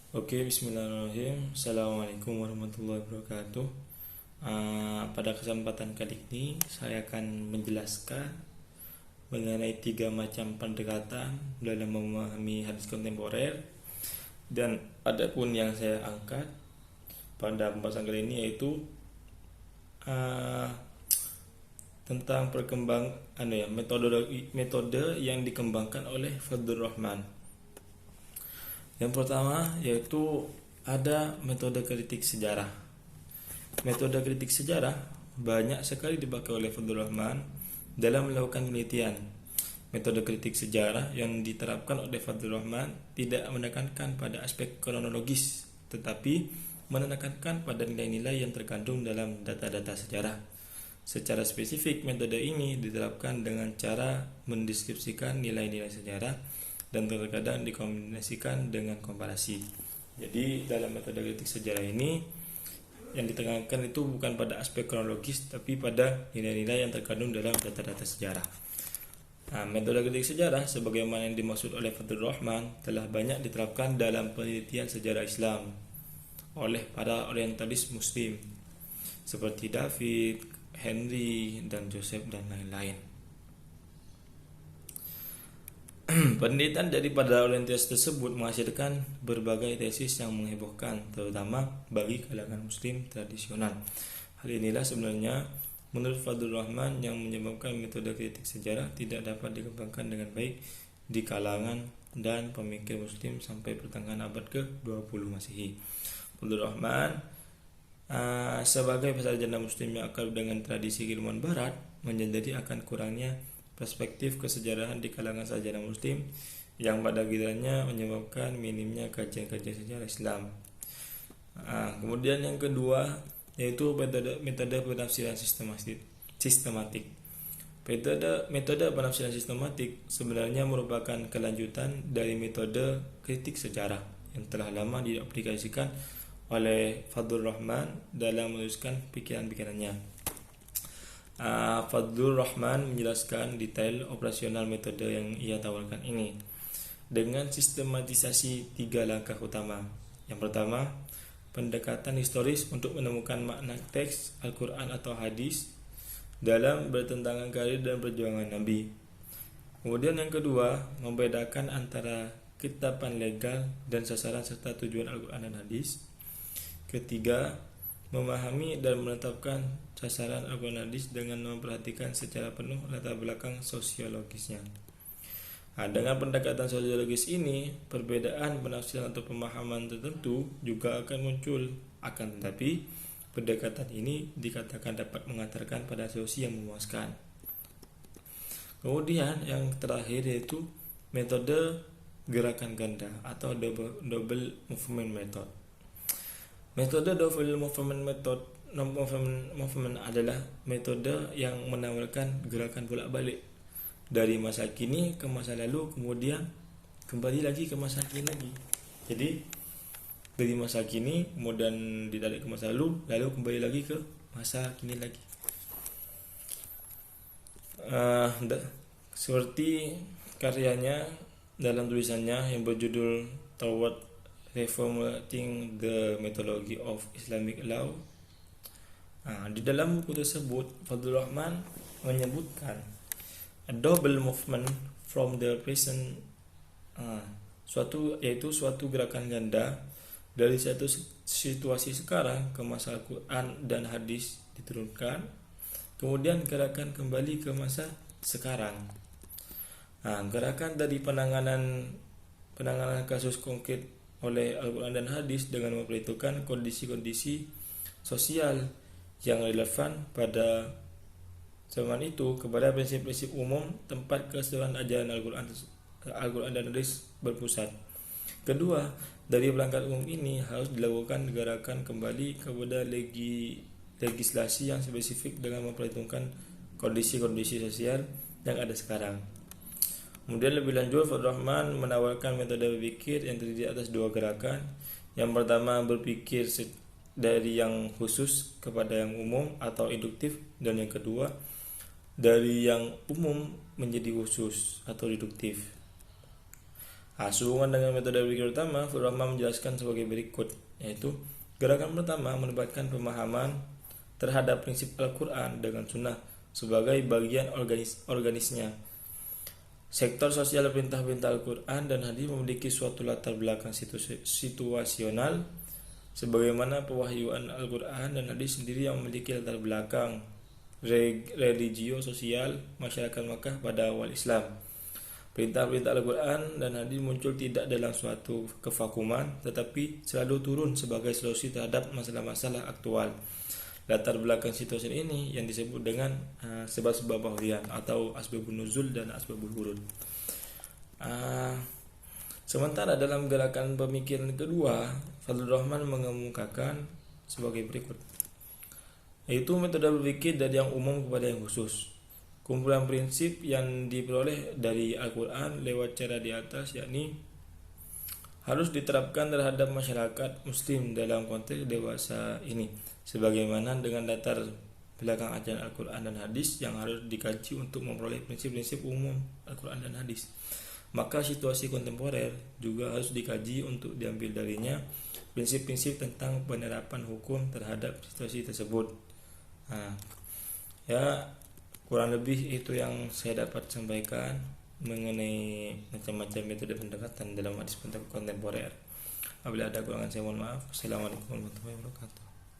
Oke, bismillahirrahmanirrahim. Assalamualaikum warahmatullahi wabarakatuh. Pada kesempatan kali ini, saya akan menjelaskan mengenai 3 macam pendekatan dalam memahami hadis kontemporer. Dan adapun yang saya angkat pada pembahasan kali ini yaitu uh, tentang metode yang dikembangkan oleh Fadlur Rahman. Yang pertama yaitu ada metode kritik sejarah. Metode kritik sejarah banyak sekali dipakai oleh Fadlur Rahman dalam melakukan penelitian. Metode kritik sejarah yang diterapkan oleh Fadlur Rahman tidak menekankan pada aspek kronologis, tetapi menekankan pada nilai-nilai yang terkandung dalam data-data sejarah. Secara spesifik, metode ini diterapkan dengan cara mendeskripsikan nilai-nilai sejarah dan terkadang dikombinasikan dengan komparasi. Jadi dalam metode kritik sejarah ini yang ditekankan itu bukan pada aspek kronologis, tapi pada nilai-nilai yang terkandung dalam data-data sejarah. Metode kritik sejarah sebagaimana yang dimaksud oleh Fadlur Rahman telah banyak diterapkan dalam penelitian sejarah Islam oleh para orientalis muslim seperti David, Henry, dan Joseph dan lain-lain. Penelitian daripada orientalis tersebut menghasilkan berbagai tesis yang menghebohkan, terutama bagi kalangan muslim tradisional. Hal inilah sebenarnya menurut Fadlur Rahman yang menyebabkan metode kritik sejarah tidak dapat dikembangkan dengan baik di kalangan dan pemikir muslim sampai pertengahan abad ke-20 Masehi. Fadlur Rahman sebagai sarjana muslim yang akrab dengan tradisi keilmuan barat menyadari akan kurangnya perspektif kesejarahan di kalangan sarjana muslim yang pada gilirannya menyebabkan minimnya kajian-kajian sejarah Islam. Kemudian yang kedua yaitu metode penafsiran sistematik. Metode penafsiran sistematik sebenarnya merupakan kelanjutan dari metode kritik sejarah yang telah lama diaplikasikan oleh Fadlur Rahman dalam menuliskan pikiran-pikirannya. Fadlur Rahman menjelaskan detail operasional metode yang ia tawarkan ini dengan sistematisasi 3 langkah utama. Yang pertama, pendekatan historis untuk menemukan makna teks Al-Quran atau hadis dalam bertentangan karir dan perjuangan Nabi. Kemudian yang kedua, membedakan antara ketetapan legal dan sasaran serta tujuan Al-Quran dan hadis. Ketiga, memahami dan menetapkan sasaran Al-Quran hadis dengan memperhatikan secara penuh latar belakang sosiologisnya. Dengan pendekatan sosiologis ini, perbedaan penafsiran atau pemahaman tertentu juga akan muncul. Akan tetapi, pendekatan ini dikatakan dapat mengantarkan pada solusi yang memuaskan. Kemudian yang terakhir yaitu metode gerakan ganda atau double movement method. Metode double movement adalah metode yang menawarkan gerakan bolak-balik dari masa kini ke masa lalu, kemudian kembali lagi ke masa kini lagi. Jadi dari masa kini kemudian ditarik ke masa lalu kembali lagi ke masa kini lagi. Seperti karyanya dalam tulisannya yang berjudul Toward Reformulating the Methodology of Islamic Law. Di dalam buku tersebut, Fadlur Rahman menyebutkan a double movement from the present, suatu gerakan ganda dari satu situasi sekarang ke masa Al-Quran dan hadis diturunkan, kemudian gerakan kembali ke masa sekarang. Gerakan dari penanganan kasus konkret oleh Al-Quran dan hadis dengan memperhitungkan kondisi-kondisi sosial yang relevan pada zaman itu kepada prinsip-prinsip umum tempat keseluruhan ajaran Al-Quran dan hadis berpusat. Kedua, dari perangkat umum ini harus dilakukan gerakan kembali kepada legislasi yang spesifik dengan memperhitungkan kondisi-kondisi sosial yang ada sekarang. Kemudian lebih lanjut, Fadlur Rahman menawarkan metode berpikir yang terdiri atas 2 gerakan. Yang pertama, berpikir dari yang khusus kepada yang umum atau induktif, dan yang kedua, dari yang umum menjadi khusus atau deduktif. Sehubungan dengan metode berpikir utama, Fur Rahman menjelaskan sebagai berikut, yaitu gerakan pertama melibatkan pemahaman terhadap prinsip Al-Quran dengan Sunnah sebagai bagian organisnya. Sektor sosial perintah-perintah Al-Quran dan hadis memiliki suatu latar belakang situasional, sebagaimana pewahyuan Al-Quran dan hadis sendiri yang memiliki latar belakang religio sosial masyarakat Makkah pada awal Islam. Perintah-perintah Al-Quran dan hadis muncul tidak dalam suatu kevakuman, tetapi selalu turun sebagai solusi terhadap masalah-masalah aktual. Latar belakang situasi ini yang disebut dengan sebab-sebab bahagian atau asbabun nuzul dan asbabul wurud. Sementara dalam gerakan pemikiran kedua, Fadlur Rahman mengemukakan sebagai berikut, yaitu metode berpikir dari yang umum kepada yang khusus. Kumpulan prinsip yang diperoleh dari Al-Quran lewat cara di atas, yakni harus diterapkan terhadap masyarakat muslim dalam konteks dewasa ini, sebagaimana dengan latar belakang ajaran Al-Quran dan hadis yang harus dikaji untuk memperoleh prinsip-prinsip umum Al-Quran dan hadis. Maka situasi kontemporer juga harus dikaji untuk diambil darinya prinsip-prinsip tentang penerapan hukum terhadap situasi tersebut. Ya, kurang lebih itu yang saya dapat sampaikan mengenai macam-macam metode pendekatan dalam hadis kontemporer. Apabila ada kurangan saya mohon maaf. Assalamualaikum warahmatullahi wabarakatuh.